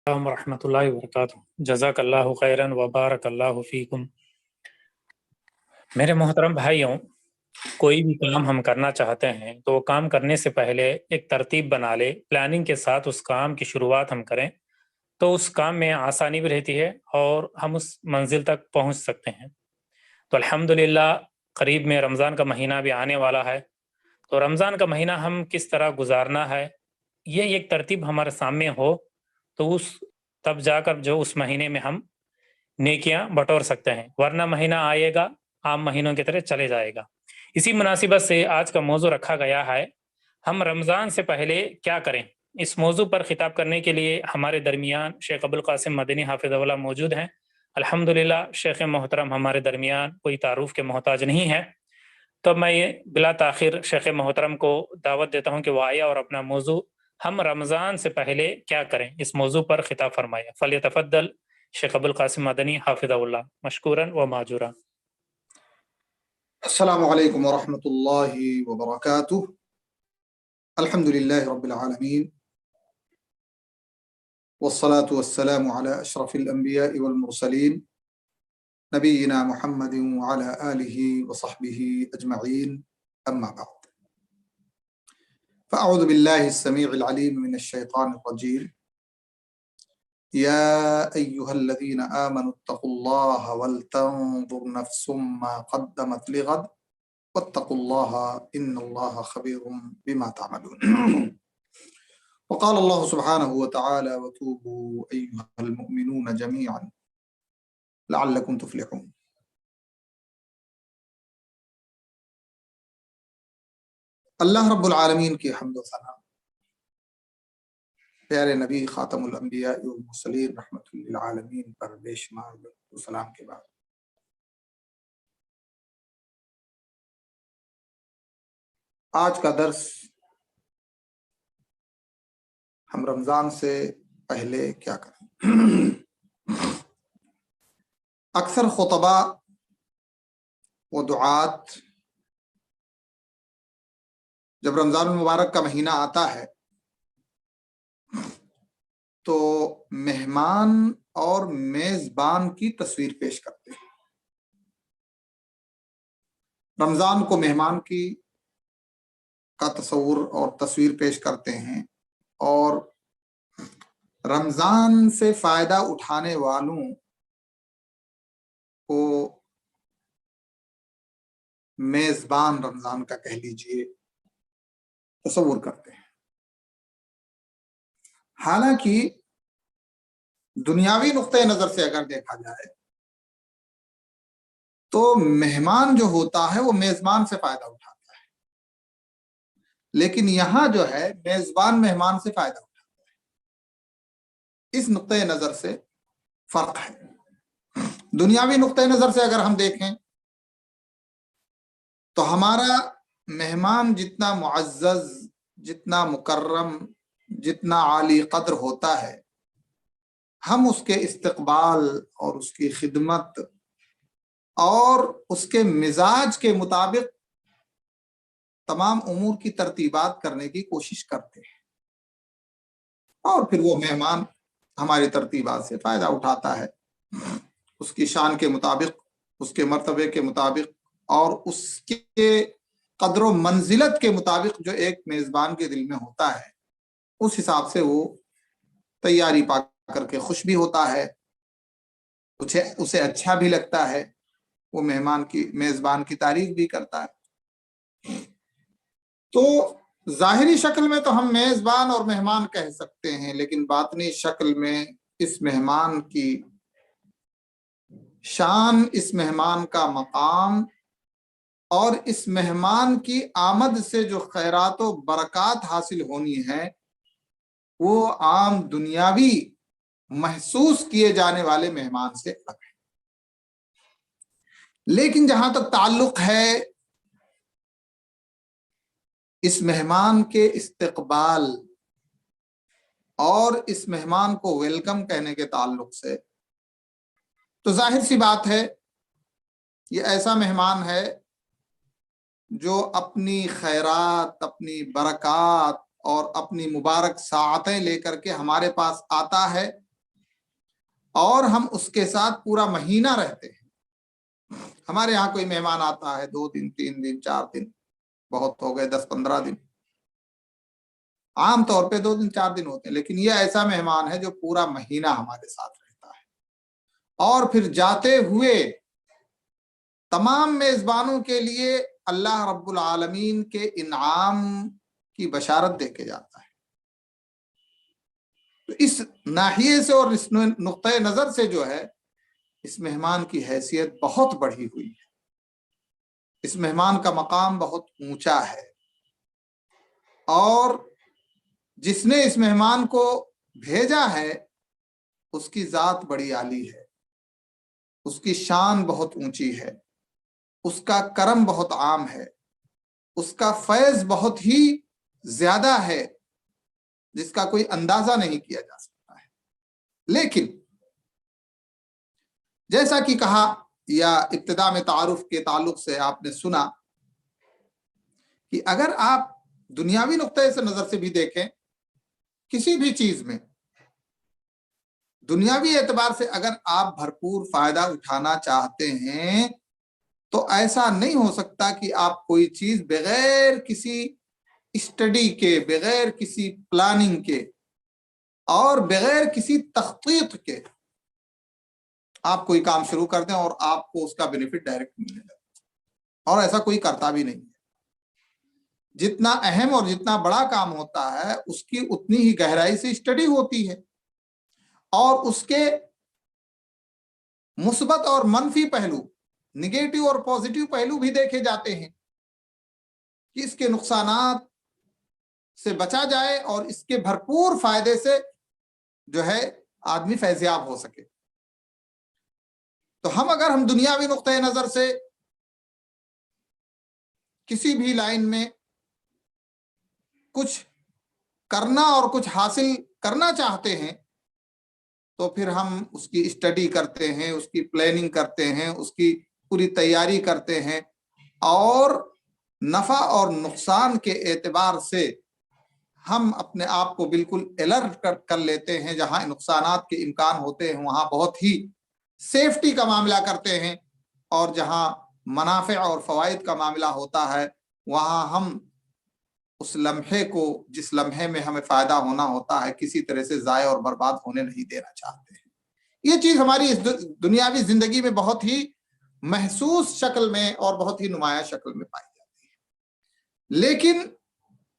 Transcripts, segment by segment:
ورحمۃ اللہ وبرکاتہ۔ جزاک اللہ خیرن وبارک اللہ فیکم۔ میرے محترم بھائیوں، کوئی بھی کام ہم کرنا چاہتے ہیں تو وہ کام کرنے سے پہلے ایک ترتیب بنا لے، پلاننگ کے ساتھ اس کام کی شروعات ہم کریں تو اس کام میں آسانی بھی رہتی ہے اور ہم اس منزل تک پہنچ سکتے ہیں۔ تو الحمدللہ قریب میں رمضان کا مہینہ بھی آنے والا ہے، تو رمضان کا مہینہ ہم کس طرح گزارنا ہے یہ ایک ترتیب ہمارے سامنے ہو تو تب جا کر جو اس مہینے میں ہم نیکیاں بٹور سکتے ہیں، ورنہ مہینہ آئے گا عام مہینوں کی طرح چلے جائے گا۔ اسی مناسبت سے آج کا موضوع رکھا گیا ہے ہم رمضان سے پہلے کیا کریں۔ اس موضوع پر خطاب کرنے کے لیے ہمارے درمیان شیخ ابوالقاسم مدنی حافظہ اللہ موجود ہیں۔ الحمدللہ شیخ محترم ہمارے درمیان کوئی تعارف کے محتاج نہیں ہے، تو میں یہ بلا تاخیر شیخ محترم کو دعوت دیتا ہوں کہ وہ آئے اور اپنا موضوع ہم رمضان سے پہلے کیا کریں اس موضوع پر خطاب فرمائے۔ فلیتفضل شیخ ابوالقاسم مدنی حافظہ اللہ مشکورا و معجورا۔ السلام علیکم ورحمۃ اللہ وبرکاتہ۔ الحمد للہ رب العالمین والصلاة والسلام علی اشرف الانبیاء والمرسلین نبینا محمد وعلی آلہ وصحبہ اجمعین، اما بعد فاعوذ باللہ السمیع العلیم من الشیطان الرجیم۔ یا ایہا الذین آمنوا اتقوا اللہ ولتنظر نفس ما قدمت لغد واتقوا اللہ ان اللہ خبیر بما تعملون۔ وقال اللہ سبحانہ وتعالی وتوبوا ایہا المؤمنون جميعا لعلکم تفلحون۔ اللہ رب العالمین کی حمد و ثنا، پیارے نبی خاتم الانبیاء والمرسلین رحمت للعالمین پر بے شمار درود و سلام کے بعد آج کا درس ہم رمضان سے پہلے کیا کریں۔ اکثر خطباء و دعات جب رمضان المبارک کا مہینہ آتا ہے تو مہمان اور میزبان کی تصویر پیش کرتے ہیں۔ رمضان کو مہمان کی کا تصور اور تصویر پیش کرتے ہیں، اور رمضان سے فائدہ اٹھانے والوں کو میزبان رمضان کا کہہ لیجئے تصور کرتے ہیں۔ حالانکہ دنیاوی نقطۂ نظر سے اگر دیکھا جائے تو مہمان جو ہوتا ہے وہ میزبان سے فائدہ اٹھاتا ہے، لیکن یہاں جو ہے میزبان مہمان سے فائدہ اٹھاتا ہے۔ اس نقطۂ نظر سے فرق ہے۔ دنیاوی نقطۂ نظر سے اگر ہم دیکھیں تو ہمارا مہمان جتنا معزز، جتنا مکرم، جتنا عالی قدر ہوتا ہے، ہم اس کے استقبال اور اس کی خدمت اور اس کے مزاج کے مطابق تمام امور کی ترتیبات کرنے کی کوشش کرتے ہیں، اور پھر وہ مہمان ہماری ترتیبات سے فائدہ اٹھاتا ہے، اس کی شان کے مطابق، اس کے مرتبے کے مطابق اور اس کے قدر و منزلت کے مطابق جو ایک میزبان کے دل میں ہوتا ہے اس حساب سے وہ تیاری پا کر کے خوش بھی ہوتا ہے، اسے اچھا بھی لگتا ہے، وہ میزبان کی تعریف بھی کرتا ہے۔ تو ظاہری شکل میں تو ہم میزبان اور مہمان کہہ سکتے ہیں، لیکن باطنی شکل میں اس مہمان کی شان، اس مہمان کا مقام اور اس مہمان کی آمد سے جو خیرات و برکات حاصل ہونی ہے وہ عام دنیاوی محسوس کیے جانے والے مہمان سے الگ ہے۔ لیکن جہاں تک تعلق ہے اس مہمان کے استقبال اور اس مہمان کو ویلکم کہنے کے تعلق سے، تو ظاہر سی بات ہے یہ ایسا مہمان ہے جو اپنی خیرات، اپنی برکات اور اپنی مبارک ساعتیں لے کر کے ہمارے پاس آتا ہے اور ہم اس کے ساتھ پورا مہینہ رہتے ہیں. ہمارے یہاں کوئی مہمان آتا ہے 2 دن 3 دن 4 دن، بہت ہو گئے 10-15 دن، عام طور پہ 2 دن 4 دن ہوتے ہیں، لیکن یہ ایسا مہمان ہے جو پورا مہینہ ہمارے ساتھ رہتا ہے. اور پھر جاتے ہوئے تمام میزبانوں کے لیے اللہ رب العالمین کے انعام کی بشارت دے کے جاتا ہے. تو اس ناحیے سے اور اس نقطۂ نظر سے جو ہے اس مہمان کی حیثیت بہت بڑھی ہوئی ہے. اس مہمان کا مقام بہت اونچا ہے، اور جس نے اس مہمان کو بھیجا ہے اس کی ذات بڑی عالی ہے، اس کی شان بہت اونچی ہے، اس کا کرم بہت عام ہے، اس کا فیض بہت ہی زیادہ ہے جس کا کوئی اندازہ نہیں کیا جا سکتا ہے. لیکن جیسا کہ کہا یا ابتدا میں تعارف کے تعلق سے آپ نے سنا کہ اگر آپ دنیاوی نقطۂ سے نظر سے بھی دیکھیں، کسی بھی چیز میں دنیاوی اعتبار سے اگر آپ بھرپور فائدہ اٹھانا چاہتے ہیں تو ایسا نہیں ہو سکتا کہ آپ کوئی چیز بغیر کسی اسٹڈی کے، بغیر کسی پلاننگ کے اور بغیر کسی تخطیط کے آپ کوئی کام شروع کر دیں اور آپ کو اس کا بینیفٹ ڈائریکٹ ملنے لگے. اور ایسا کوئی کرتا بھی نہیں ہے. جتنا اہم اور جتنا بڑا کام ہوتا ہے اس کی اتنی ہی گہرائی سے اسٹڈی ہوتی ہے، اور اس کے مثبت اور منفی پہلو، نگیٹو اور پازیٹیو پہلو بھی دیکھے جاتے ہیں کہ اس کے نقصانات سے بچا جائے اور اس کے بھرپور فائدے سے جو ہے آدمی فیضیاب ہو سکے. تو اگر ہم دنیاوی نقطۂ نظر سے کسی بھی لائن میں کچھ کرنا اور کچھ حاصل کرنا چاہتے ہیں تو پھر ہم اس کی اسٹڈی کرتے ہیں، اس کی پلاننگ کرتے ہیں، اس کی پوری تیاری کرتے ہیں، اور نفع اور نقصان کے اعتبار سے ہم اپنے آپ کو بالکل الرٹ کر لیتے ہیں. جہاں نقصانات کے امکان ہوتے ہیں وہاں بہت ہی سیفٹی کا معاملہ کرتے ہیں، اور جہاں منافع اور فوائد کا معاملہ ہوتا ہے وہاں ہم اس لمحے کو، جس لمحے میں ہمیں فائدہ ہونا ہوتا ہے، کسی طرح سے ضائع اور برباد ہونے نہیں دینا چاہتے ہیں. یہ چیز ہماری اس دنیاوی زندگی میں بہت ہی محسوس شکل میں اور بہت ہی نمایاں شکل میں پائی جاتی ہے. لیکن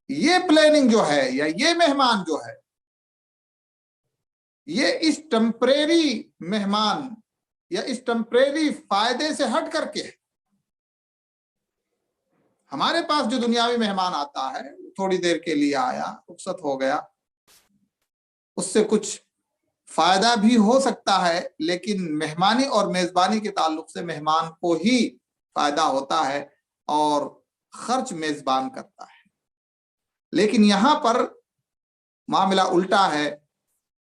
یہ پلاننگ جو ہے یا یہ مہمان جو ہے، یہ اس ٹمپریری مہمان یا اس ٹمپریری فائدے سے ہٹ کر کے ہمارے پاس جو دنیاوی مہمان آتا ہے تھوڑی دیر کے لیے آیا، رخصت ہو گیا، اس سے کچھ فائدہ بھی ہو سکتا ہے، لیکن مہمانی اور میزبانی کے تعلق سے مہمان کو ہی فائدہ ہوتا ہے اور خرچ میزبان کرتا ہے. لیکن یہاں پر معاملہ الٹا ہے.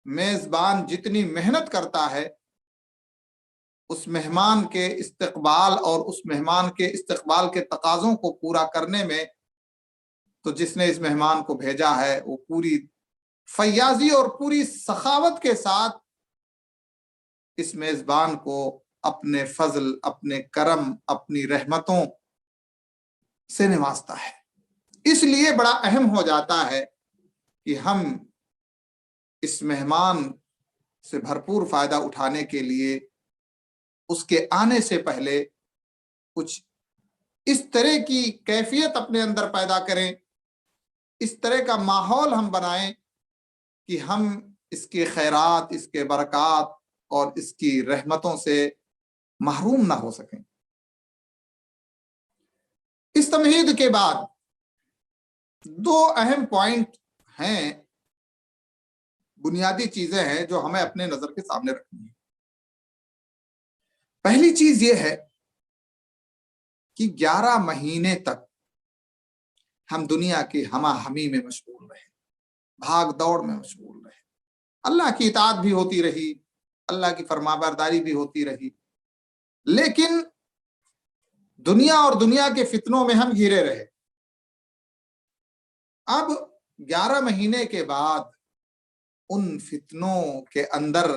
میزبان جتنی محنت کرتا ہے اس مہمان کے استقبال اور اس مہمان کے استقبال کے تقاضوں کو پورا کرنے میں، تو جس نے اس مہمان کو بھیجا ہے وہ پوری فیاضی اور پوری سخاوت کے ساتھ اس میزبان کو اپنے فضل، اپنے کرم، اپنی رحمتوں سے نوازتا ہے. اس لیے بڑا اہم ہو جاتا ہے کہ ہم اس مہمان سے بھرپور فائدہ اٹھانے کے لیے اس کے آنے سے پہلے کچھ اس طرح کی کیفیت اپنے اندر پیدا کریں، اس طرح کا ماحول ہم بنائیں کہ ہم اس کے خیرات، اس کے برکات اور اس کی رحمتوں سے محروم نہ ہو سکیں. اس تمہید کے بعد 2 اہم پوائنٹ ہیں، بنیادی چیزیں ہیں جو ہمیں اپنے نظر کے سامنے رکھنی ہیں. پہلی چیز یہ ہے کہ 11 مہینے تک ہم دنیا کی ہما ہمی میں مشغول رہے، بھاگ دوڑ میں مشغول رہے، اللہ کی اطاعت بھی ہوتی رہی، اللہ کی فرمانبرداری بھی ہوتی رہی، لیکن دنیا اور دنیا کے فتنوں میں ہم گھرے رہے. اب 11 مہینے کے بعد ان فتنوں کے اندر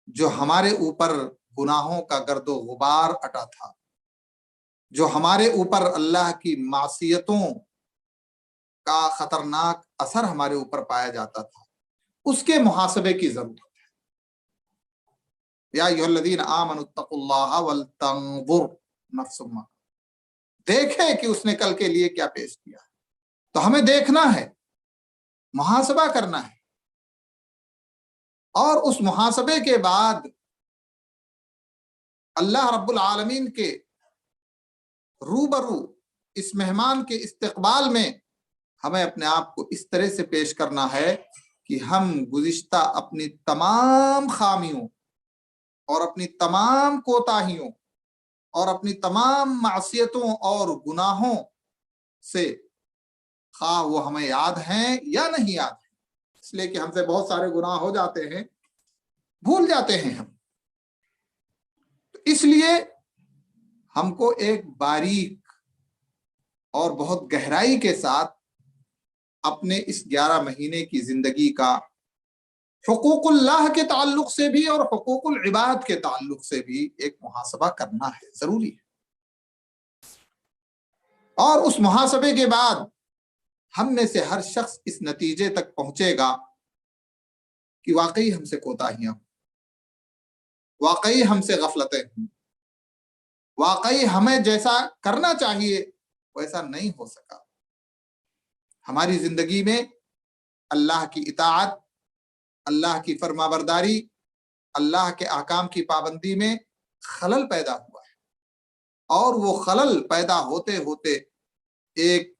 جو ہمارے اوپر گناہوں کا گرد و غبار اٹا تھا، جو ہمارے اوپر اللہ کی معصیتوں کا خطرناک اثر ہمارے اوپر پایا جاتا تھا، اس کے محاسبے کی ضرورت ہے۔ یا ایھا الذین آمنوا اتقوا اللہ ولتنظر نفس ما، دیکھے کہ اس نے کل کے لیے کیا پیش کیا ہے۔ تو ہمیں دیکھنا ہے، محاسبہ کرنا ہے، اور اس محاسبے کے بعد اللہ رب العالمین کے روبرو اس مہمان کے استقبال میں ہمیں اپنے آپ کو اس طرح سے پیش کرنا ہے کہ ہم گزشتہ اپنی تمام خامیوں اور اپنی تمام کوتاہیوں اور اپنی تمام معصیتوں اور گناہوں سے، خواہ وہ ہمیں یاد ہیں یا نہیں یاد ہیں، اس لیے کہ ہم سے بہت سارے گناہ ہو جاتے ہیں، بھول جاتے ہیں ہم، تو اس لیے ہم کو ایک باریک اور بہت گہرائی کے ساتھ اپنے اس 11 مہینے کی زندگی کا حقوق اللہ کے تعلق سے بھی اور حقوق العباد کے تعلق سے بھی ایک محاسبہ کرنا ہے، ضروری ہے۔ اور اس محاسبے کے بعد ہم میں سے ہر شخص اس نتیجے تک پہنچے گا کہ واقعی ہم سے کوتاہیاں ہوں، واقعی ہم سے غفلتیں ہوں، واقعی ہمیں جیسا کرنا چاہیے ویسا نہیں ہو سکا، ہماری زندگی میں اللہ کی اطاعت، اللہ کی فرما برداری، اللہ کے احکام کی پابندی میں خلل پیدا ہوا ہے، اور وہ خلل پیدا ہوتے ہوتے ایک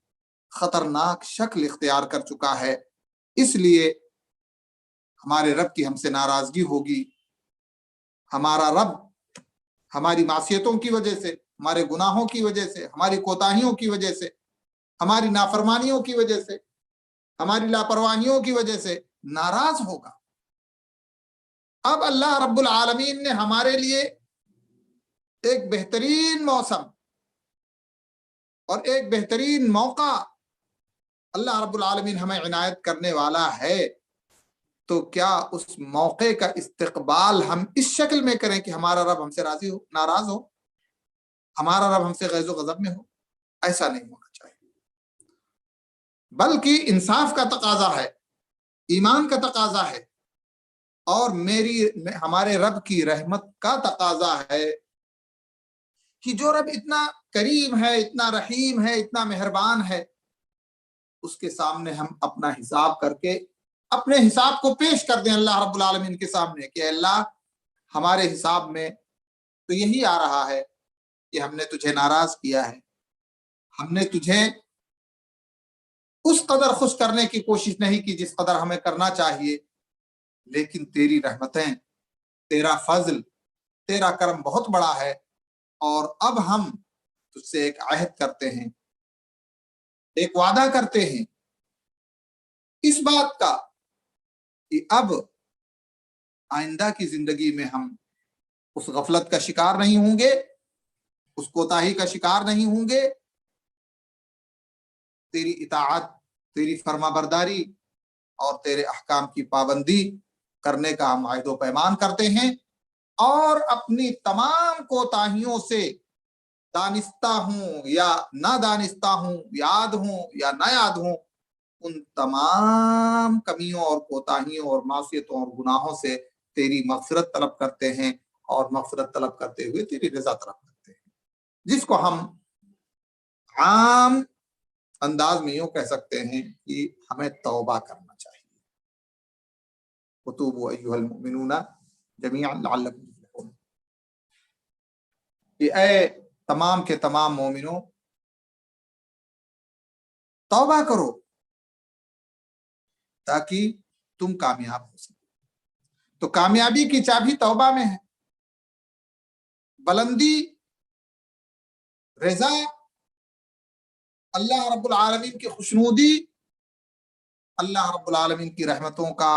خطرناک شکل اختیار کر چکا ہے۔ اس لیے ہمارے رب کی ہم سے ناراضگی ہوگی، ہمارا رب ہماری معصیتوں کی وجہ سے، ہمارے گناہوں کی وجہ سے، ہماری کوتاہیوں کی وجہ سے، ہماری نافرمانیوں کی وجہ سے، ہماری لاپرواہیوں کی وجہ سے ناراض ہوگا۔ اب اللہ رب العالمین نے ہمارے لیے ایک بہترین موسم اور ایک بہترین موقع اللہ رب العالمین ہمیں عنایت کرنے والا ہے، تو کیا اس موقع کا استقبال ہم اس شکل میں کریں کہ ہمارا رب ہم سے راضی ہو، ناراض ہو، ہمارا رب ہم سے غیظ و غضب میں ہو؟ ایسا نہیں ہونا چاہیے، بلکہ انصاف کا تقاضا ہے، ایمان کا تقاضا ہے، اور ہمارے رب کی رحمت کا تقاضا ہے کہ جو رب اتنا کریم ہے، اتنا رحیم ہے، اتنا مہربان ہے، اس کے سامنے ہم اپنا حساب کر کے اپنے حساب کو پیش کر دیں اللہ رب العالمین کے سامنے کہ اللہ ہمارے حساب میں تو یہی آ رہا ہے کہ ہم نے تجھے ناراض کیا ہے، ہم نے تجھے اس قدر خوش کرنے کی کوشش نہیں کی جس قدر ہمیں کرنا چاہیے، لیکن تیری رحمتیں، تیرا فضل، تیرا کرم بہت بڑا ہے، اور اب ہم تجھ سے ایک عہد کرتے ہیں، ایک وعدہ کرتے ہیں اس بات کا کہ اب آئندہ کی زندگی میں ہم اس غفلت کا شکار نہیں ہوں گے، اس کوتاہی کا شکار نہیں ہوں گے، تیری اطاعت، تیری فرما برداری اور تیرے احکام کی پابندی کرنے کا ہم عہد و پیمان کرتے ہیں، اور اپنی تمام کوتاہیوں سے دانستہ ہوں یا نہ دانستہ ہوں، یاد ہوں یا نہ یاد ہوں، ان تمام کمیوں اور کوتاہیوں اور معصیتوں اور گناہوں سے تیری مغفرت طلب کرتے ہیں، اور مغفرت طلب کرتے ہوئے تیری رضا طلب کرتے ہیں، جس کو ہم عام انداز میں یوں کہہ سکتے ہیں کہ ہمیں توبہ کرنا چاہیے۔ وَتُوبُوا أَيُّهَا الْمُؤْمِنُونَ جَمِيعًا لَعَلَّكُمْ تُفْلِحُونَ، کہ اے تمام کے تمام مومنوں توبہ کرو تاکہ تم کامیاب ہو سکو۔ تو کامیابی کی چابی توبہ میں ہے، بلندی، رضا، اللہ رب العالمین کی خوشنودی، اللہ رب العالمین کی رحمتوں کا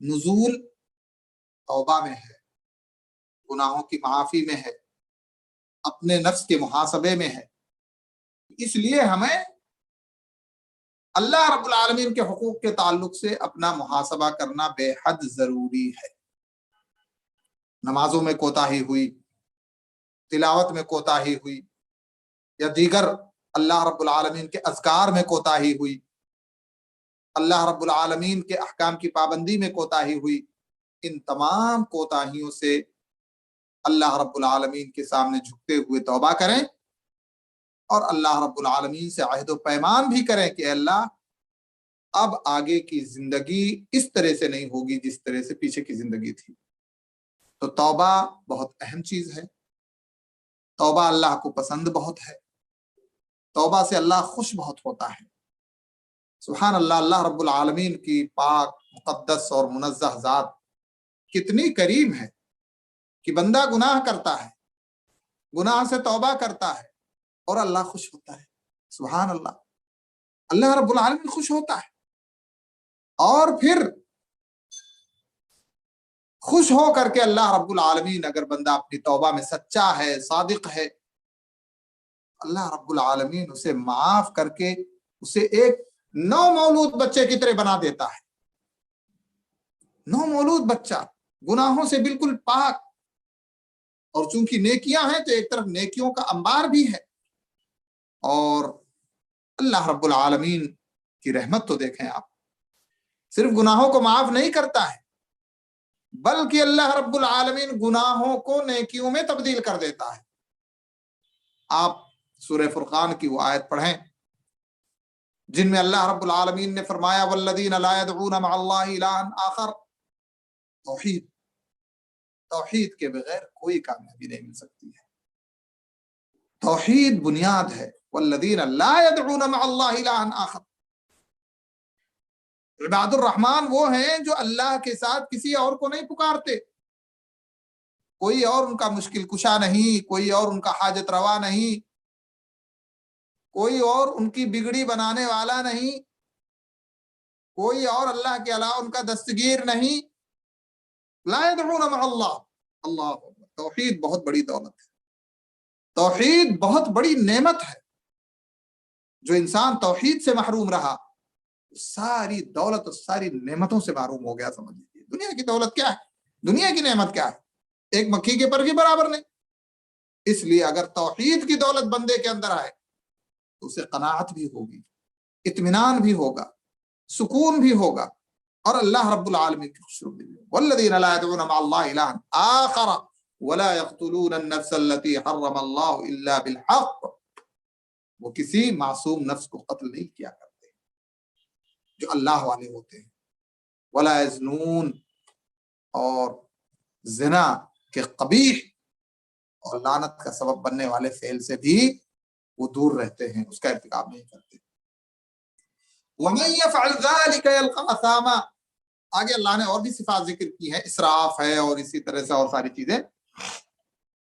نزول توبہ میں ہے، گناہوں کی معافی میں ہے، اپنے نفس کے محاسبے میں ہے۔ اس لیے ہمیں اللہ رب العالمین کے حقوق کے تعلق سے اپنا محاسبہ کرنا بے حد ضروری ہے۔ نمازوں میں کوتاہی ہوئی، تلاوت میں کوتاہی ہوئی، یا دیگر اللہ رب العالمین کے اذکار میں کوتاہی ہوئی، اللہ رب العالمین کے احکام کی پابندی میں کوتاہی ہوئی، ان تمام کوتاہیوں سے اللہ رب العالمین کے سامنے جھکتے ہوئے توبہ کریں اور اللہ رب العالمین سے عہد و پیمان بھی کریں کہ اللہ اب آگے کی زندگی اس طرح سے نہیں ہوگی جس طرح سے پیچھے کی زندگی تھی۔ تو توبہ بہت اہم چیز ہے، توبہ اللہ کو پسند بہت ہے، توبہ سے اللہ خوش بہت ہوتا ہے۔ سبحان اللہ، اللہ رب العالمین کی پاک مقدس اور منزہ ذات کتنی کریم ہے کہ بندہ گناہ کرتا ہے، گناہ سے توبہ کرتا ہے اور اللہ خوش ہوتا ہے۔ سبحان اللہ، اللہ رب العالمین خوش ہوتا ہے، اور پھر خوش ہو کر کے اللہ رب العالمین اگر بندہ اپنی توبہ میں سچا ہے، صادق ہے، اللہ رب العالمین اسے معاف کر کے اسے ایک نو مولود بچے کی طرح بنا دیتا ہے۔ نو مولود بچہ گناہوں سے بالکل پاک، اور چونکہ نیکیاں ہیں تو ایک طرف نیکیوں کا انبار بھی ہے، اور اللہ رب العالمین کی رحمت تو دیکھیں آپ، صرف گناہوں کو معاف نہیں کرتا ہے بلکہ اللہ رب العالمین گناہوں کو نیکیوں میں تبدیل کر دیتا ہے۔ آپ سورہ فرقان کی وہ آیت پڑھیں جن میں اللہ رب العالمین نے فرمایا والذین لا يدعون مع اللہ الہا آخر۔ توحید کے بغیر کوئی کامیابی نہیں مل سکتی ہے، توحید بنیاد ہے۔ والذین لا يدعون مع اللہ الہا آخر، عباد الرحمن وہ ہیں جو اللہ کے ساتھ کسی اور کو نہیں پکارتے، کوئی اور ان کا مشکل کشا نہیں، کوئی اور ان کا حاجت روا نہیں، کوئی اور ان کی بگڑی بنانے والا نہیں، کوئی اور اللہ کے علاوہ ان کا دستگیر نہیں۔ لا يدعون مع اللہ، اللہ اکبر۔ توحید بہت بڑی دولت ہے، توحید بہت بڑی نعمت ہے۔ جو انسان توحید سے محروم رہا ساری دولت اور ساری نعمتوں سے محروم ہو گیا، سمجھ لیجیے۔ دنیا کی دولت کیا ہے، دنیا کی نعمت کیا ہے، ایک مکھی کے پر بھی برابر نہیں۔ اس لیے اگر توحید کی دولت بندے کے اندر آئے تو اسے قناعت بھی ہوگی، اطمینان بھی ہوگا، سکون بھی ہوگا، اور اللہ رب العالمین کی خوشنودی بھی ہوگی۔ والذین لا يدعون مع اللہ الہا آخر ولا يقتلون النفس التي حرم اللہ الا بالحق، وہ کسی معصوم نفس کو قتل نہیں کیا کرتے جو اللہ والے ہوتے ہیں۔ ولا یزنون، اور زنا کے قبیح اور لعنت کا سبب بننے والے فعل سے بھی وہ دور رہتے ہیں، اس کا ارتکاب نہیں کرتے۔ ومن يفعل ذلك يلقى اثاما، آگے اللہ نے اور بھی صفات ذکر کی ہیں، اسراف ہے اور اسی طرح سے اور ساری چیزیں۔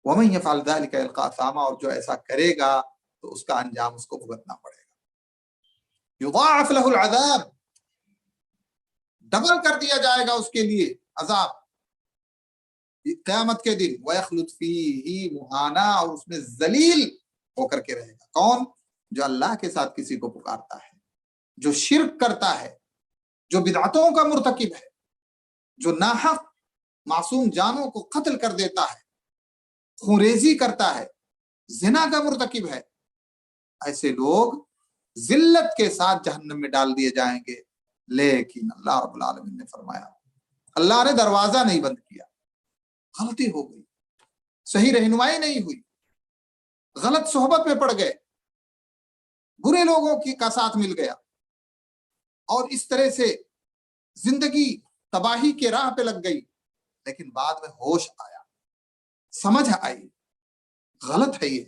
ومن يفعل ذلك يلقى اثاما، اور جو ایسا کرے گا تو اس کا انجام اس کو بھگتنا پڑے گا۔ یضاعف له العذاب، ڈبل کر دیا جائے گا اس کے لیے عذاب قیامت کے دن۔ وَيَخْلُدْ فِيهِ مُهَانًا، اور اس میں ذلیل ہو کر کے رہے گا۔ کون؟ جو اللہ کے ساتھ کسی کو پکارتا ہے، جو شرک کرتا ہے، جو بدعتوں کا مرتکب ہے، جو ناحق معصوم جانوں کو قتل کر دیتا ہے، خونریزی کرتا ہے، زنا کا مرتکب ہے، ایسے لوگ ذلت کے ساتھ جہنم میں ڈال دیے جائیں گے۔ لیکن اللہ رب العالمین نے فرمایا، اللہ نے دروازہ نہیں بند کیا، غلطی ہو گئی، صحیح رہنمائی نہیں ہوئی، غلط صحبت میں پڑ گئے، برے لوگوں کا ساتھ مل گیا، اور اس طرح سے زندگی تباہی کے راہ پہ لگ گئی۔ لیکن بعد میں ہوش آیا، سمجھ آئی، غلط ہے، یہ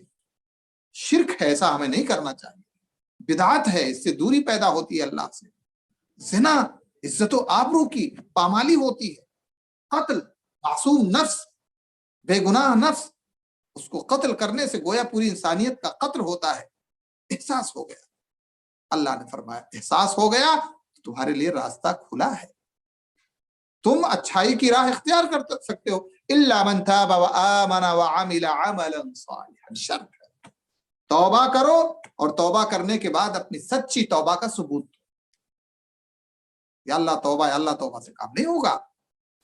شرک ہے، ایسا ہمیں نہیں کرنا چاہیے، بدعت ہے، اس سے دوری پیدا ہوتی ہے اللہ سے، زنا عزت و آبرو کی پامالی ہوتی ہے، قتل معصوم نفس، بے گناہ نفس، اس کو قتل کرنے سے گویا پوری انسانیت کا قتل ہوتا ہے۔ احساس ہو گیا، اللہ نے فرمایا احساس ہو گیا تو تمہارے لیے راستہ کھلا ہے، تم اچھائی کی راہ اختیار کر سکتے ہو۔ الا من تاب وآمن وعمل عملا صالحا، شرط ہے توبہ کرو، اور توبہ کرنے کے بعد اپنی سچی توبہ کا ثبوت دو۔ یا اللہ توبہ سے کام نہیں ہوگا،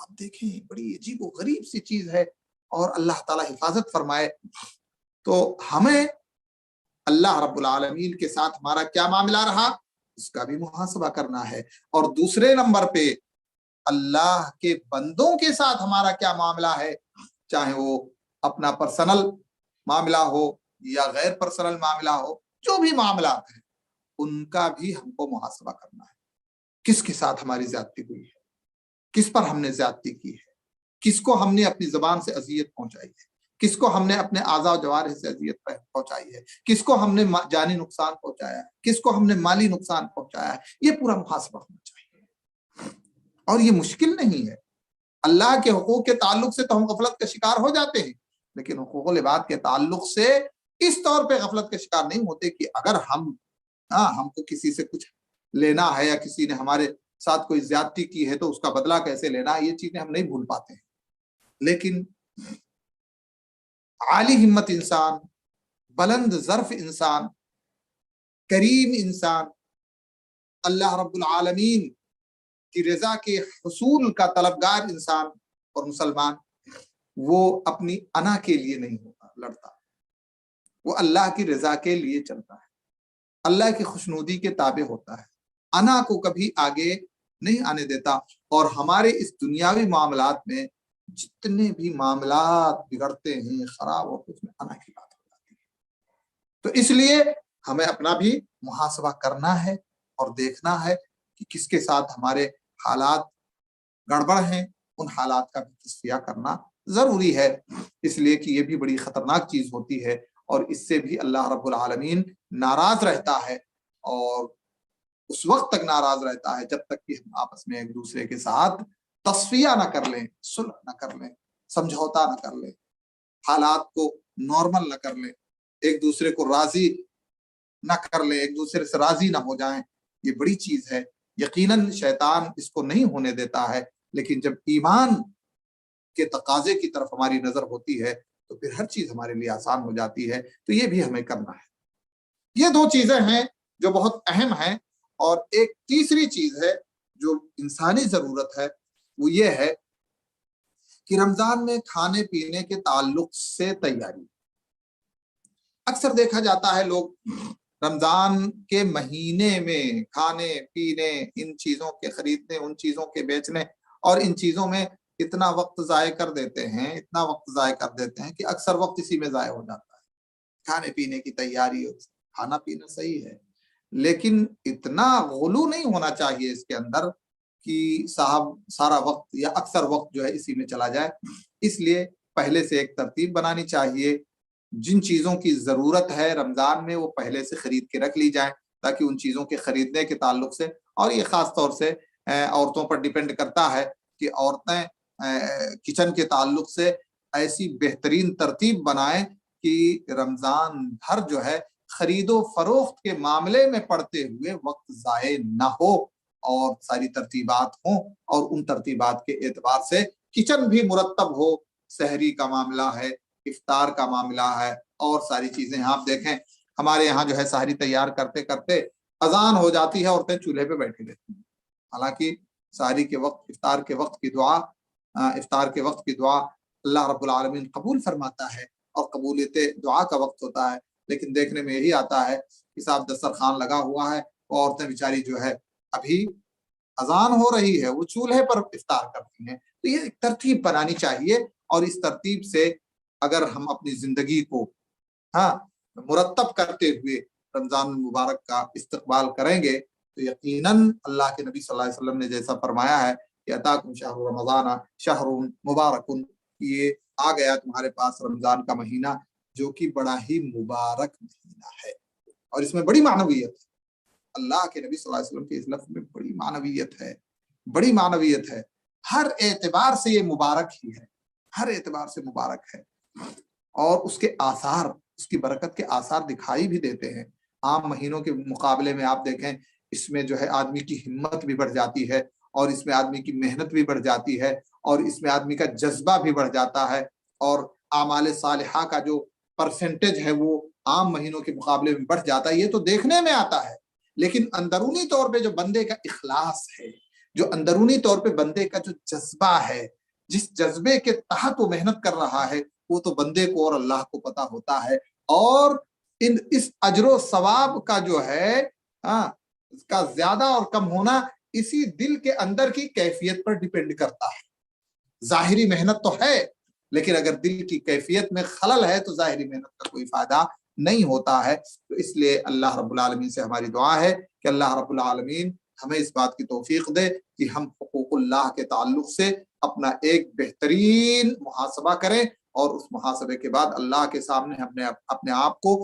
آپ دیکھیں بڑی عجیب و غریب سی چیز ہے، اور اللہ تعالیٰ حفاظت فرمائے۔ تو ہمیں اللہ رب العالمین کے ساتھ ہمارا کیا معاملہ رہا اس کا بھی محاسبہ کرنا ہے، اور دوسرے نمبر پہ اللہ کے بندوں کے ساتھ ہمارا کیا معاملہ ہے، چاہے وہ اپنا پرسنل معاملہ ہو یا غیر پرسنل معاملہ ہو، جو بھی معاملات ہیں ان کا بھی ہم کو محاسبہ کرنا ہے۔ کس کے ساتھ ہماری زیادتی ہوئی ہے، کس پر ہم نے زیادتی کی ہے، کس کو ہم نے اپنی زبان سے اذیت پہنچائی ہے، کس کو ہم نے اپنے اعضاء و جوارح سے اذیت پہنچائی ہے، کس کو ہم نے جانی نقصان پہنچایا ہے، کس کو ہم نے مالی نقصان پہنچایا ہے، یہ پورا محاسبہ ہونا چاہیے۔ اور یہ مشکل نہیں ہے، اللہ کے حقوق کے تعلق سے تو ہم غفلت کا شکار ہو جاتے ہیں، لیکن حقوق العباد کے تعلق سے اس طور پہ غفلت کا شکار نہیں ہوتے کہ اگر ہم کو کسی سے کچھ لینا ہے یا کسی نے ہمارے ساتھ کوئی زیادتی کی ہے تو اس کا بدلہ کیسے لینا ہے، یہ چیزیں ہم نہیں بھول پاتے ہیں۔ لیکن عالی ہمت انسان، بلند ظرف انسان، کریم انسان، اللہ رب العالمین کی رضا کے حصول کا طلبگار انسان اور مسلمان، وہ اپنی انا کے لیے نہیں لڑتا، وہ اللہ کی رضا کے لیے چلتا ہے، اللہ کی خوشنودی کے تابع ہوتا ہے، انا کو کبھی آگے نہیں آنے دیتا۔ اور ہمارے اس دنیاوی معاملات میں جتنے بھی معاملات بگڑتے ہیں، خراب ہوتے ہیں، اس میں انا کی بات ہو جاتی ہے۔ تو اس لیے ہمیں اپنا بھی محاسبہ کرنا ہے اور دیکھنا ہے کہ کس کے ساتھ ہمارے حالات گڑبڑ ہیں، ان حالات کا بھی تصفیہ کرنا ضروری ہے، اس لیے کہ یہ بھی بڑی خطرناک چیز ہوتی ہے، اور اس سے بھی اللہ رب العالمین ناراض رہتا ہے، اور اس وقت تک ناراض رہتا ہے جب تک کہ ہم آپس میں ایک دوسرے کے ساتھ تصفیہ نہ کر لیں، صلح نہ کر لیں، سمجھوتا نہ کر لیں، حالات کو نارمل نہ کر لیں، ایک دوسرے کو راضی نہ کر لیں، ایک دوسرے سے راضی نہ ہو جائیں۔ یہ بڑی چیز ہے، یقیناً شیطان اس کو نہیں ہونے دیتا ہے، لیکن جب ایمان کے تقاضے کی طرف ہماری نظر ہوتی ہے تو پھر ہر چیز ہمارے لیے آسان ہو جاتی ہے۔ تو یہ بھی ہمیں کرنا ہے۔ یہ دو چیزیں ہیں جو بہت اہم ہیں، اور ایک تیسری چیز ہے جو انسانی ضرورت ہے، وہ یہ ہے کہ رمضان میں کھانے پینے کے تعلق سے تیاری۔ اکثر دیکھا جاتا ہے لوگ رمضان کے مہینے میں کھانے پینے، ان چیزوں کے خریدنے، ان چیزوں کے بیچنے اور ان چیزوں میں اتنا وقت ضائع کر دیتے ہیں، اتنا وقت ضائع کر دیتے ہیں کہ اکثر وقت اسی میں ضائع ہو جاتا ہے۔ کھانے پینے کی تیاری، کھانا پینا صحیح ہے، لیکن اتنا غلو نہیں ہونا چاہیے اس کے اندر کہ صاحب سارا وقت یا اکثر وقت جو ہے اسی میں چلا جائے۔ اس لیے پہلے سے ایک ترتیب بنانی چاہیے، جن چیزوں کی ضرورت ہے رمضان میں وہ پہلے سے خرید کے رکھ لی جائیں، تاکہ ان چیزوں کے خریدنے کے تعلق سے، اور یہ خاص طور سے عورتوں پر ڈیپینڈ کرتا ہے کہ عورتیں کچن کے تعلق سے ایسی بہترین ترتیب بنائیں کہ رمضان بھر جو ہے خرید و فروخت کے معاملے میں پڑتے ہوئے وقت ضائع نہ ہو، اور ساری ترتیبات ہوں، اور ان ترتیبات کے اعتبار سے کچن بھی مرتب ہو۔ سحری کا معاملہ ہے، افطار کا معاملہ ہے، اور ساری چیزیں آپ دیکھیں ہمارے یہاں جو ہے سحری تیار کرتے کرتے اذان ہو جاتی ہے، عورتیں چولہے پہ بیٹھی رہتی ہیں، حالانکہ سحری کے وقت، افطار کے وقت کی دعا اللہ رب العالمین قبول فرماتا ہے، اور قبولیت دعا کا وقت ہوتا ہے، لیکن دیکھنے میں یہی آتا ہے کہ صاحب دسترخوان لگا ہوا ہے، وہ عورتیں بیچاری جو ہے ابھی اذان ہو رہی ہے وہ چولہے پر افطار کرتی ہیں۔ تو یہ ایک ترتیب بنانی چاہیے، اور اس ترتیب سے اگر ہم اپنی زندگی کو مرتب کرتے ہوئے رمضان المبارک کا استقبال کریں گے تو یقیناً اللہ کے نبی صلی اللہ علیہ وسلم نے جیسا فرمایا ہے کہ اتاکم شہر رمضان شہر مبارک، یہ آ گیا تمہارے پاس رمضان کا مہینہ جو کہ بڑا ہی مبارک مہینہ ہے، اور اس میں بڑی معنویت ہے۔ اللہ کے نبی صلی اللہ علیہ وسلم کے اس لفظ میں بڑی معنویت ہے، بڑی معنویت ہے، ہر اعتبار سے یہ مبارک ہی ہے، ہر اعتبار سے مبارک ہے، اور اس کے آثار، اس کی برکت کے آثار دکھائی بھی دیتے ہیں۔ عام مہینوں کے مقابلے میں آپ دیکھیں اس میں جو ہے آدمی کی ہمت بھی بڑھ جاتی ہے، اور اس میں آدمی کی محنت بھی بڑھ جاتی ہے، اور اس میں آدمی کا جذبہ بھی بڑھ جاتا ہے، اور اعمال صالحہ کا جو پرسنٹیج ہے وہ عام مہینوں کے مقابلے میں بڑھ جاتا ہے۔ یہ تو دیکھنے میں آتا ہے، لیکن اندرونی طور پہ جو بندے کا اخلاص ہے، جو اندرونی طور پہ بندے کا جو جذبہ ہے، جس جذبے کے تحت وہ محنت کر رہا ہے، وہ تو بندے کو اور اللہ کو پتا ہوتا ہے. اور اس اجر و ثواب کا جو ہے اس کا زیادہ اور کم ہونا اسی دل کے اندر کی کیفیت پر ڈیپینڈ کرتا ہے. ظاہری محنت تو ہے، لیکن اگر دل کی کیفیت میں خلل ہے تو ظاہری محنت کا کوئی فائدہ نہیں ہوتا ہے. تو اس لیے اللہ رب العالمین سے ہماری دعا ہے کہ اللہ رب العالمین ہمیں اس بات کی توفیق دے کہ ہم حقوق اللہ کے تعلق سے اپنا ایک بہترین محاسبہ کریں، اور اس محاسبے کے بعد اللہ کے سامنے ہم نے اپنے آپ کو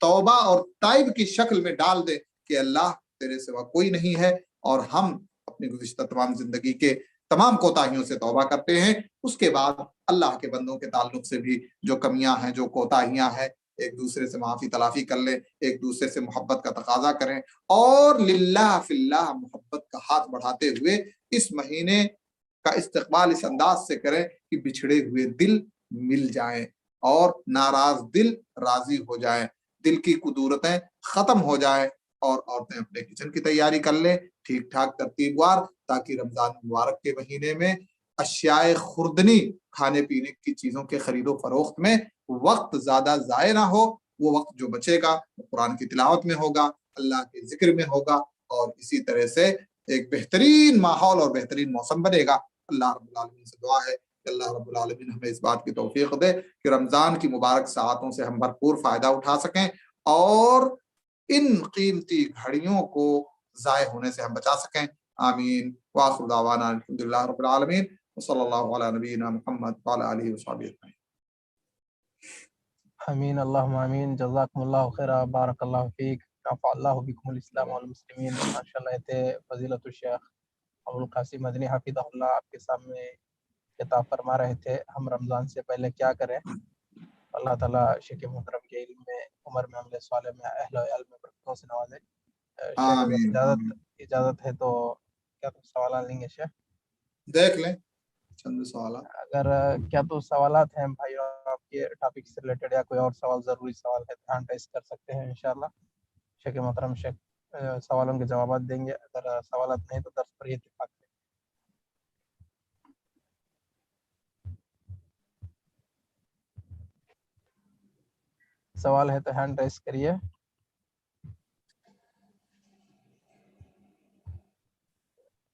توبہ اور تائب کی شکل میں ڈال دیں کہ اللہ تیرے سوا کوئی نہیں ہے، اور ہم اپنی گزشتہ تمام زندگی کے تمام کوتاہیوں سے توبہ کرتے ہیں. اس کے بعد اللہ کے بندوں کے تعلق سے بھی جو کمیاں ہیں، جو کوتاہیاں ہیں، ایک دوسرے سے معافی تلافی کر لیں، ایک دوسرے سے محبت کا تقاضا کریں، اور للہ فی اللہ محبت کا ہاتھ بڑھاتے ہوئے اس مہینے کا استقبال اس انداز سے کریں کہ بچھڑے ہوئے دل مل جائیں اور ناراض دل راضی ہو جائیں، دل کی قدورتیں ختم ہو جائیں، اور عورتیں اپنے کچن کی تیاری کر لیں ٹھیک ٹھاک ترتیب وار، تاکہ رمضان مبارک کے مہینے میں اشیاء خوردنی، کھانے پینے کی چیزوں کے خرید و فروخت میں وقت زیادہ ضائع نہ ہو. وہ وقت جو بچے گا وہ قرآن کی تلاوت میں ہوگا، اللہ کے ذکر میں ہوگا، اور اسی طرح سے ایک بہترین ماحول اور بہترین موسم بنے گا. اللہ رب العالمین سے دعا ہے کہ اللہ رب العالمین ہمیں اس بات کی توفیق دے کہ رمضان کی مبارک ساعتوں سے ہم بھرپور فائدہ اٹھا سکیں، اور ان قیمتی گھڑیوں کو ضائع ہونے سے ہم بچا سکیں. آمین. وآخر دعوانا الحمدللہ رب العالمین، وصلی اللہ علی نبینا محمد وعلی آلہ وصحبہ اجمعین. امین اللہم امین. جزاکم اللہ خیرہ، بارک اللہ فیک، نفع اللہ بکم الاسلام والمسلمین. ماشاءاللہ تھے فضیلت الشیخ ابوالقاسم مدنی حفظہ اللہ آپ کے سامنے خطاب فرما رہے تھے ہم رمضان سے پہلے کیا کریں. اللہ تعالیٰ شیخ محترم کے علم میں، عمر میں، عمل صالح میں، اہل و عیال میں برکتوں سے نوازے. شیخ آمین. اگر اجازت ہے تو کیا تو سوالات لیں گے شیخ؟ دیکھ لیں چند سوالات. اگر کیا تو سوالات ہیں بھائی آپ کے ٹاپک سے ریلیٹڈ، یا کوئی اور سوال ضروری سوال ہے تو ہینڈ ریز کر سکتے ہیں انشاءاللہ. شیخ محترم شیخ سوالوں کے جوابات دیں گے. اگر سوالات نہیں تو درس پر ہی اتفاق کریں. سوال ہے تو ہینڈ ریز کریے.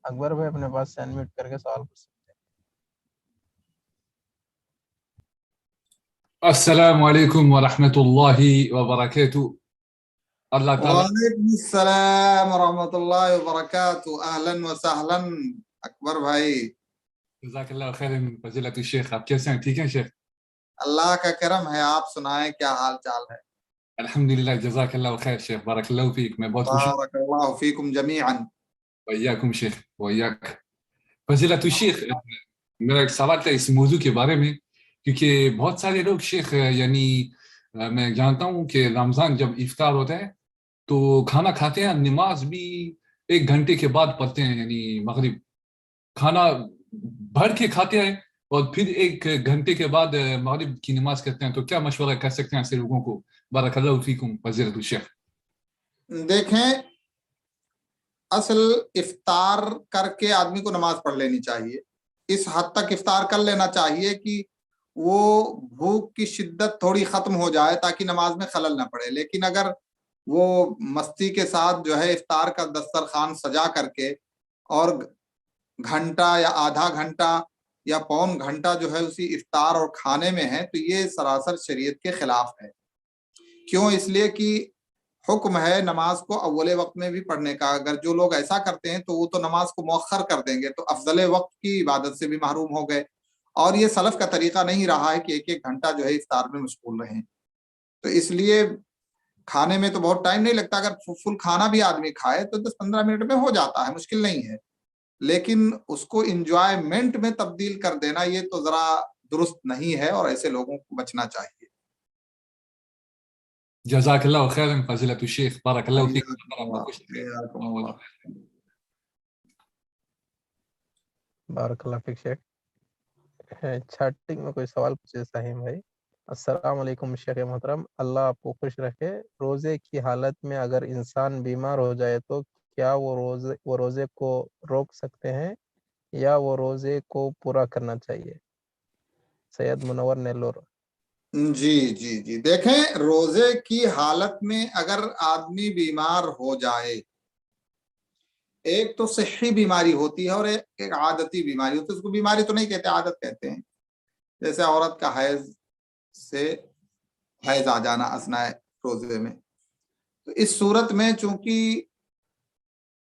اکبر بھائی اپنے پاس سے انمیوٹ کر کے سوال پوچھ سکتے ہیں. السلام علیکم ورحمۃ اللہ وبرکاتہ. اللہ تعالیٰ وعلیکم السلام ورحمۃ اللہ وبرکاتہ. اہلاً وسہلاً اکبر بھائی. جزاک اللہ خیر. فضیلت الشیخ آپ کیسے ہیں؟ ٹھیک ہیں شیخ؟ اللہ کا کرم ہے. آپ سنائیں کیا حال چال ہے؟ الحمدللہ. جزاک اللہ خیر شیخ، بارک اللہ فیک. میں بہت خوش ہوں. بارک اللہ فیکم جمیعا. وإياكم شیخ وإياك. فضیلت الشیخ، میرا ایک سوال تھا اس موضوع کے بارے میں، کیونکہ بہت سارے لوگ شیخ، یعنی میں جانتا ہوں کہ رمضان جب افطار ہوتا ہے تو کھانا کھاتے ہیں، نماز بھی 1 گھنٹے کے بعد پڑھتے ہیں، یعنی مغرب. کھانا بھر کے کھاتے ہیں اور پھر 1 گھنٹے کے بعد مغرب کی نماز کرتے ہیں. تو کیا مشورہ کر سکتے ہیں ایسے لوگوں کو؟ بارک اللہ فیکم فضیلت الشیخ. دیکھیں، اصل افطار کر کے آدمی کو نماز پڑھ لینی چاہیے. اس حد تک افطار کر لینا چاہیے کہ وہ بھوک کی شدت تھوڑی ختم ہو جائے تاکہ نماز میں خلل نہ پڑے. لیکن اگر وہ مستی کے ساتھ جو ہے افطار کا دسترخوان سجا کر کے اور گھنٹہ یا آدھا گھنٹہ یا پون گھنٹہ جو ہے اسی افطار اور کھانے میں ہے، تو یہ سراسر شریعت کے خلاف ہے. کیوں؟ اس لیے کہ حکم ہے نماز کو اول وقت میں بھی پڑھنے کا. اگر جو لوگ ایسا کرتے ہیں تو وہ تو نماز کو مؤخر کر دیں گے، تو افضل وقت کی عبادت سے بھی محروم ہو گئے. اور یہ سلف کا طریقہ نہیں رہا ہے کہ 1 گھنٹہ جو ہے افطار میں مشغول رہیں. تو اس لیے کھانے میں تو بہت ٹائم نہیں لگتا. اگر فل کھانا بھی آدمی کھائے تو 10-15 منٹ میں ہو جاتا ہے، مشکل نہیں ہے. لیکن اس کو انجوائمنٹ میں تبدیل کر دینا یہ تو ذرا درست نہیں ہے، اور ایسے لوگوں کو بچنا چاہیے. جزاک اللہ خیر فضیلت الشیخ، بارک اللہ فیک. بارک اللہ فیک شیخ. چیٹنگ میں کوئی سوال پوچھے صحیح بھائی. السلام علیکم شیخ محترم، اللہ آپ کو خوش رکھے. روزے کی حالت میں اگر انسان بیمار ہو جائے تو کیا وہ روزے کو روک سکتے ہیں یا وہ روزے کو پورا کرنا چاہیے؟ سید منور نیلور۔ جی جی جی، دیکھیں روزے کی حالت میں اگر آدمی بیمار ہو جائے، ایک تو صحی بیماری ہوتی ہے اور ایک عادتی بیماری ہوتی ہے، اس کو بیماری تو نہیں کہتے، عادت کہتے ہیں، جیسے عورت کا حیض آ جانا اثناء روزے میں، تو اس صورت میں چونکہ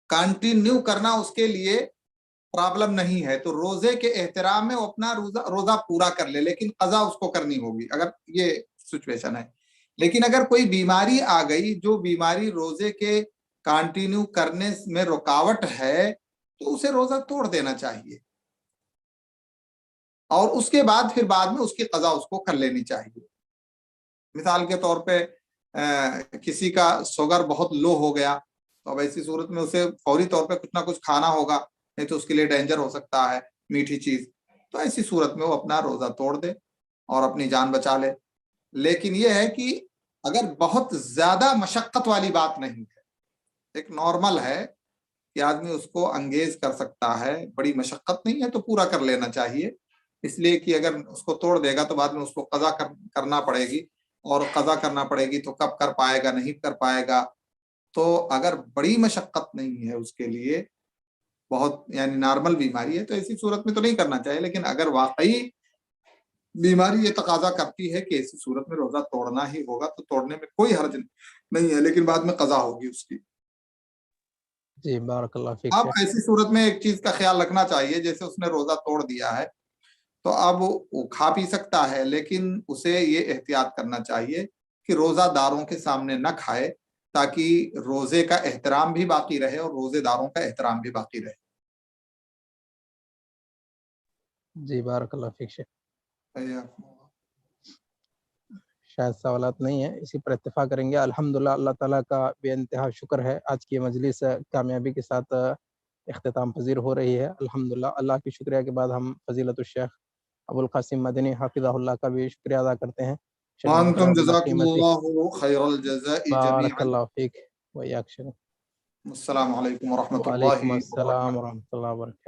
کنٹینیو کرنا اس کے لیے پرابلم نہیں ہے، تو روزے کے احترام میں وہ اپنا روزہ پورا کر لے، لیکن قضا اس کو کرنی ہوگی اگر یہ سچویشن ہے۔ لیکن اگر کوئی بیماری آ گئی جو بیماری روزے کے کنٹینیو کرنے میں رکاوٹ ہے، تو اسے روزہ توڑ دینا چاہیے، اور اس کے بعد میں اس کی قضا اس کو کر لینی چاہیے۔ مثال کے طور پہ کسی کا شوگر بہت لو ہو گیا، تو اب ایسی صورت میں اسے فوری طور پہ کچھ نہ کچھ کھانا ہوگا، نہیں تو اس کے لیے ڈینجر ہو سکتا ہے میٹھی چیز، تو ایسی صورت میں وہ اپنا روزہ توڑ دے اور اپنی جان بچا لے۔ لیکن یہ ہے کہ اگر بہت زیادہ مشقت والی بات نہیں ہے، ایک نارمل ہے کہ آدمی اس کو انگیز کر سکتا ہے، بڑی مشقت نہیں ہے، تو پورا کر لینا چاہیے، اس لیے کہ اگر اس کو توڑ دے گا تو بعد میں اس کو قضا کرنا پڑے گی، اور قضا کرنا پڑے گی تو کب کر پائے گا، نہیں کر پائے گا۔ تو اگر بڑی مشقت نہیں ہے اس کے لیے، بہت یعنی نارمل بیماری ہے، تو ایسی صورت میں تو نہیں کرنا چاہیے، لیکن اگر واقعی بیماری یہ تقاضا کرتی ہے کہ ایسی صورت میں روزہ توڑنا ہی ہوگا تو توڑنے میں کوئی حرج نہیں ہے، لیکن بعد میں قضا ہوگی اس کی۔ جی بارک اللہ فیک اب شیخ۔ ایسی صورت میں ایک چیز کا خیال رکھنا چاہیے، جیسے اس نے روزہ توڑ دیا ہے تو اب وہ کھا پی سکتا ہے، لیکن اسے یہ احتیاط کرنا چاہیے کہ روزہ داروں کے سامنے نہ کھائے، تاکہ روزے کا احترام بھی باقی رہے اور روزے داروں کا احترام بھی باقی رہے۔ جی بارک اللہ فیک شیخ۔ حیاکم اللہ۔ شاید سوالات نہیں ہیں، اسی پر اتفاق کریں گے۔ الحمدللہ، اللہ تعالیٰ کا بے انتہا شکر ہے، آج کی مجلس کامیابی کے ساتھ اختتام پذیر ہو رہی ہے۔ الحمدللہ، اللہ کی شکریہ کے بعد ہم فضیلت الشیخ ابو القاسم مدنی حافظہ اللہ کا بھی شکریہ ادا کرتے ہیں۔ وانتم جزاکم اللہ خیر الجزاء بارک جمیعا۔ اللہ فیک وإياک شیخ۔ السلام علیکم ورحمۃ اللہ وعلیکم السلام وبرکاتہ۔ ورحمۃ اللہ وبرکاتہ۔